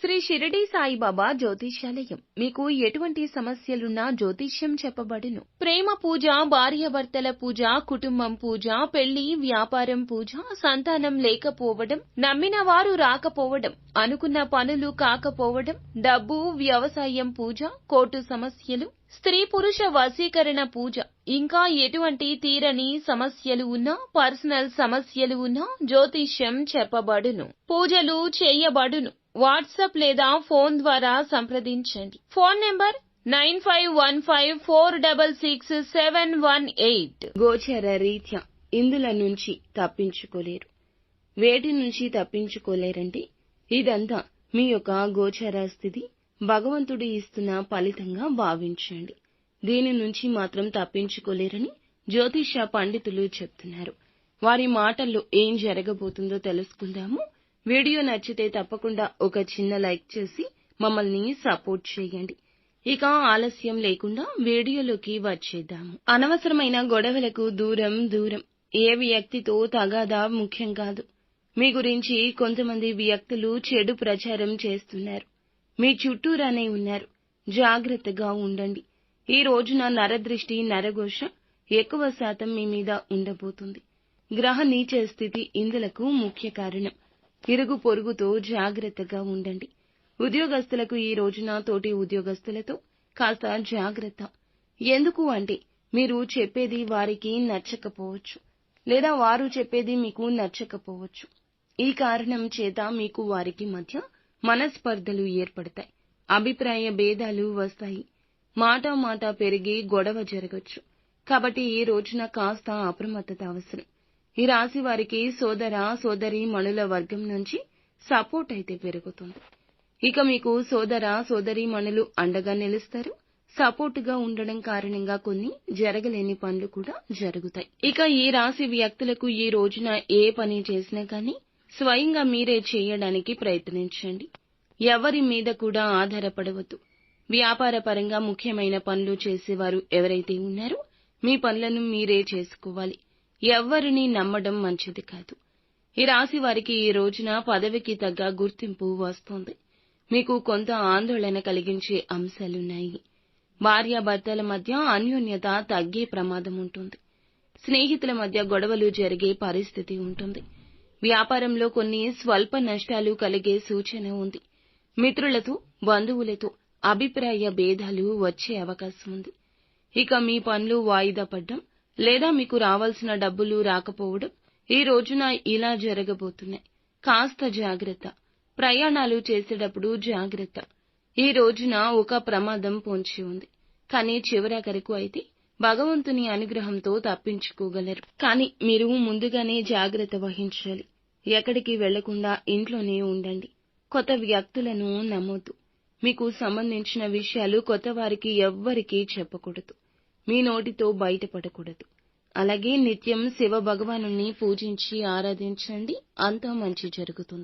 శ్రీ షిరిడి సాయిబాబా జ్యోతిష్యాలయం మీకు ఎటువంటి సమస్యలున్నా జ్యోతిష్యం చెప్పబడును. ప్రేమ పూజ, భార్యాభర్తల పూజ, కుటుంబం పూజ, పెళ్లి, వ్యాపారం పూజ, సంతానం లేకపోవడం, నమ్మిన వారు రాకపోవడం, అనుకున్న పనులు కాకపోవడం, డబ్బు, వ్యవసాయం పూజ, కోర్టు సమస్యలు, స్త్రీ పురుష వశీకరణ పూజ, ఇంకా ఎటువంటి తీరని సమస్యలు ఉన్నా, పర్సనల్ సమస్యలు ఉన్నా జ్యోతిష్యం చెప్పబడును. పూజలు చేయబడును. వాట్సాప్ లేదా ఫోన్ ద్వారా సంప్రదించండి. Phone number 9515466718. గోచర రీత్యా ఇందుల నుంచి తప్పించుకోలేరు. వేటి నుంచి తప్పించుకోలేరంటే ఇదంతా మీ యొక్క గోచర స్థితి భగవంతుడు ఇస్తున్న ఫలితంగా భావించండి. దీని నుంచి మాత్రం తప్పించుకోలేరని జ్యోతిష పండితులు చెప్తున్నారు. వారి మాటల్లో ఏం జరగబోతుందో తెలుసుకుందాము. వీడియో నచ్చితే తప్పకుండా ఒక చిన్న లైక్ చేసి మమ్మల్ని సపోర్ట్ చేయండి. ఇక ఆలస్యం లేకుండా వీడియోలోకి వచ్చేద్దాము. అనవసరమైన గొడవలకు దూరం. ఏ వ్యక్తితో తగాదా ముఖ్యం కాదు. మీ గురించి కొంతమంది వ్యక్తులు చెడు ప్రచారం చేస్తున్నారు. మీ చుట్టూరానే ఉన్నారు. జాగ్రత్తగా ఉండండి. ఈ రోజున నరదృష్టి, నరఘోష ఎక్కువ శాతం మీ మీద ఉండబోతుంది. గ్రహ నీచ స్థితి ఇందులకు ముఖ్య కారణం. ఇరుగు పొరుగుతో జాగ్రత్తగా ఉండండి. ఉద్యోగస్తులకు ఈ రోజున తోటి ఉద్యోగస్తులతో కాస్త జాగ్రత్త. ఎందుకు అంటే మీరు చెప్పేది వారికి నచ్చకపోవచ్చు, లేదా వారు చెప్పేది మీకు నచ్చకపోవచ్చు. ఈ కారణం చేత మీకు వారికి మధ్య మనస్పర్ధలు ఏర్పడతాయి. అభిప్రాయ భేదాలు వస్తాయి. మాట పెరిగి గొడవ జరగొచ్చు. కాబట్టి ఈ రోజున కాస్త అప్రమత్తత అవసరం. ఈ రాశి వారికి సోదర సోదరీమణుల వర్గం నుంచి సపోర్ట్ అయితే పెరుగుతుంది. ఇక మీకు సోదర సోదరీమణులు అండగా నిలుస్తారు. సపోర్టుగా ఉండడం కారణంగా కొన్ని జరగలేని పనులు కూడా జరుగుతాయి. ఇక ఈ రాశి వ్యక్తులకు ఈ రోజున ఏ పని చేసినా కానీ స్వయంగా మీరే చేయడానికి ప్రయత్నించండి. ఎవరి మీద కూడా ఆధారపడవద్దు. వ్యాపార పరంగా ముఖ్యమైన పనులు చేసేవారు ఎవరైతే ఉన్నారో మీ పనులను మీరే చేసుకోవాలి. ఎవ్వరిని నమ్మడం మంచిది కాదు. ఈ రాశి వారికి ఈ రోజున పదవికి తగ్గ గుర్తింపు వస్తుంది. మీకు కొంత ఆందోళన కలిగించే అంశాలున్నాయి. భార్యాభర్తల మధ్య అన్యోన్యత తగ్గే ప్రమాదం ఉంటుంది. స్నేహితుల మధ్య గొడవలు జరిగే పరిస్థితి ఉంటుంది. వ్యాపారంలో కొన్ని స్వల్ప నష్టాలు కలిగే సూచన ఉంది. మిత్రులతో, బంధువులతో అభిప్రాయ భేదాలు వచ్చే అవకాశం ఉంది. ఇక మీ పనులు వాయిదా పడ్డం, లేదా మీకు రావాల్సిన డబ్బులు రాకపోవడం ఈ రోజున ఇలా జరగబోతున్నాయి. కాస్త జాగ్రత్త. ప్రయాణాలు చేసేటప్పుడు జాగ్రత్త. ఈ రోజున ఒక ప్రమాదం పొంచి ఉంది. కానీ చివరాఖరకు అయితే భగవంతుని అనుగ్రహంతో తప్పించుకోగలరు. కానీ మీరు ముందుగానే జాగ్రత్త వహించాలి. ఎక్కడికి వెళ్లకుండా ఇంట్లోనే ఉండండి. కొత్త వ్యక్తులను నమ్మొద్దు. మీకు సంబంధించిన విషయాలు కొత్త వారికి ఎవ్వరికీ చెప్పకూడదు. మీ నోటితో బయటపడకూడదు. అలాగే నిత్యం శివ భగవానుని పూజించి ఆరాధించండి. అంతా మంచి జరుగుతుంది.